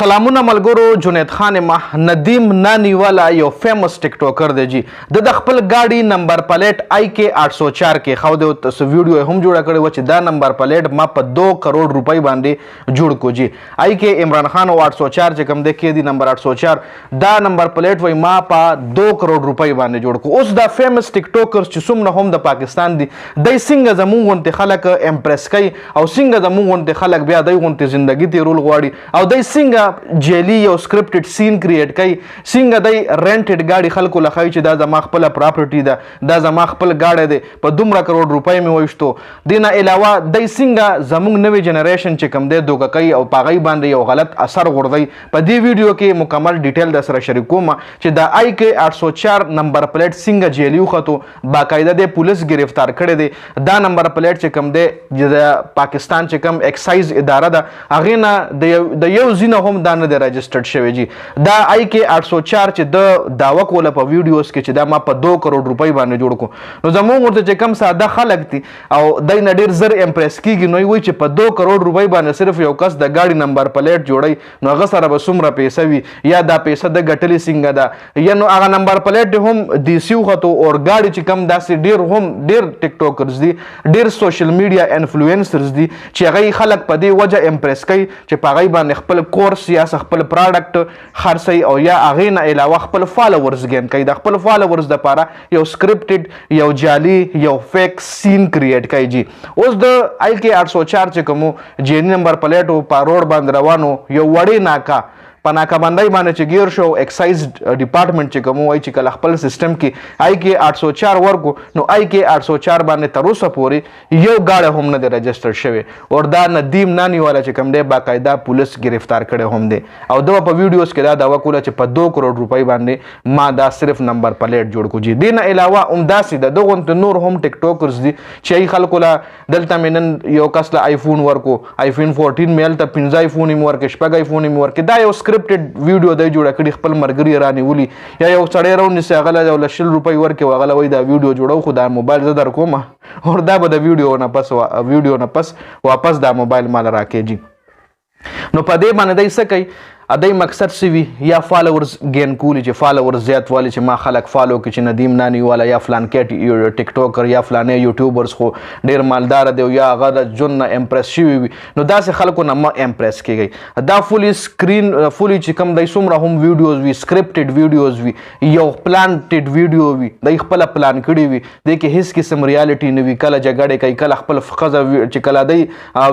سلامونه ملګرو. جنید خان ندیم نانی والا یو فیمس ټیک ټاکر دی جی. د خپل گاډي نمبر پلیټ IK 804 کې خو د ویډیو هم جوړه کړې و چې دا نمبر پلیټ ما په 2 کروڑ روپۍ باندې جوړ کو جی. IK عمران خان 804 چې کوم د کې دی نمبر 804 دا نمبر پلیټ وای ما په 2 کروڑ روپۍ باندې جوړ کو. اوس دا فیمس ټیک ټاکرز چې څومره هم د پاکستان دی دای څنګه زموږ غونډه خلک امپریس کوي او څنګه زموږ غونډه خلک بیا دای غونډه ژوندۍ تیرول غواړي او دای څنګه جیلی یو سکرپټډ سین کریټ کوي څنګه دای رینټډ گاډي خلکو لخوي چې دا زما خپل پراپرټي ده دا زما خپل گاډي ده په 2 کروڑ روپۍ مې وښتو. دینه علاوه دای څنګه زموږ نوې جنریشن چې کم دی دوګه کوي او پاغي باندې یو غلط اثر غورځي. په دې ویډیو کې مکمل ډیټیل د سره شریکوم چې دا IK 804 نمبر پلیټ څنګه جیلی وختو باقاعده د پولیس گرفتار کړي دي. دا نمبر پلیټ چې کم دی د پاکستان چې کم ایکسایز اداره ده هغه نه د یو زینه هم دا نه دی رجسټرډ شوی جی. دا IK 804 چې د داوا کوله په ویډیوز کې چې دا ما په 2 کروڑ روپۍ باندې جوړ کو نو زموږ ورته چې کم ساده خلک دي او دای نه ډیر زر امپریس کیږي نو وای چې په 2 کروڑ روپۍ باندې صرف یو کس د گاډي نمبر پلیټ جوړي نو هغه سره به څومره پیسې وي یا دا پیسې د ګټلې څنګه ده یا نو هغه نمبر پلیټ هم دی سیو خطو او گاډي چې کم داسې ډیر ټیک ټاکرز دي ډیر سوشل میډیا انفلوئنسرز دي چې هغه خلک په دې وجه امپریس کوي چې په هغه باندې خپل کورس یا خپل پروډکټ خرڅي او یا هغه نه علاوه خپل فالوورز ګین کوي. د خپل فالوورز د لپاره یو سکرپټډ یو جعلی یو فیک سین کریټ کوي جی. اوس د IK 804 چې کوم جی نمبر پلیټ په روډ باندې روانو یو وړې ناکا په ناکابندۍ باندې چې گیر شو ایکسایز ډپارټمنټ چې کوم وای چې کله خپل سیستم کې IK 804 ورکو نو IK 804 باندې تر اوسه پورې یو گاډه هم نه رجسټر شوی او دا ندیم نانی والا چې کوم دی باقاعده پولیس گرفتار کړي هم دی او دا په ویډیوز کې دا داوا کوله چې په 2 کروڑ روپۍ باندې ما دا صرف نمبر پلیټ جوړ کو جی. دین علاوه عمداسي د دغه نور هم ټیک ټاکرز دي چې ای خلکو لا دلته منن یو کس له آیفون ورکو آیفون 14 میل ته 15 آیفون مې ورکه شپږ آیفون مې ورکه دا یو سکرپټډ ویډیو دی جوړه کړي خپل مرګري رانیولي یا یو سړی راونی سي هغه له 100 روپۍ ورکه وغله وای دا ویډیو جوړو خو دا موبایل زه در کوم او دا به د ویډیو نه پس واپس دا موبایل مال راکې جی. نو په دې باندې دای څه کوي ادای مقصد سوي یا فالوورز گین کولی چې فالوورز زیات والی چې ما خلک فالو کې چې ندیم نانی والا یا فلان کې ټیک ټاکر یا فلانه یوټیوبرز خو ډیر مالدار دی یا هغه جن امپریس شوی وي نو داسې خلکو نه ما امپریس کیږي. دا فولي چې کوم دای څومره هم ویډیوز وي سکرپټډ ویډیوز وي یو پلانټډ ویډیو وي دای خپل پلان کړی وي د کې هیڅ قسم ریالټي نه وي کله جګړه کوي کله خپل خزه چې کله دای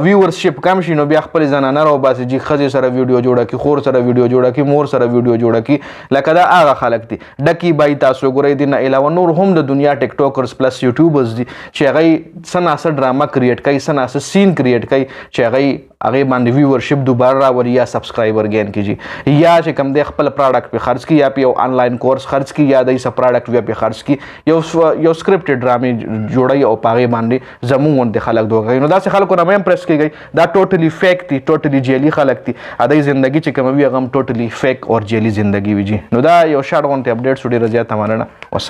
ویورشپ کم شي نو بیا خپل زنانه راو باسي چې خزه سره ویډیو جوړه کی خور سره ویډیو جوړه کی مور سره ویډیو جوړه کی لکه دا هغه خلک دي ډکی بای تاسو ګورئ دي نه علاوه نور هم د دنیا ټیک ټاکرز پلس یوټیوبرز دي چې هغه سناسه ډراما کریټ کوي سناسه سین کریټ کوي چې هغه باندې ویورشپ دوباره راوړي یا سبسکرایبر ګین کیږي یا چې کوم د خپل پروډکټ په خرڅ کی یا په یو آنلاین کورس خرڅ کی یا د سپ پروډکټ په خرڅ کی یو سکرپټډ ډرامې جوړي او پاغه باندې زموږ د خلک دوغه نو دا خلکو نه امپریس کیږي دا ټوټلی فیک دي ټوټلی جیلی خلک دي ادای ژوندۍ چې کوم وی هغه ټوټلی فیک اور جیلی زندگی وی جی. نو دا یو شارټ غونټه اپډیټ سټوډي رضیا تمانه والسلام.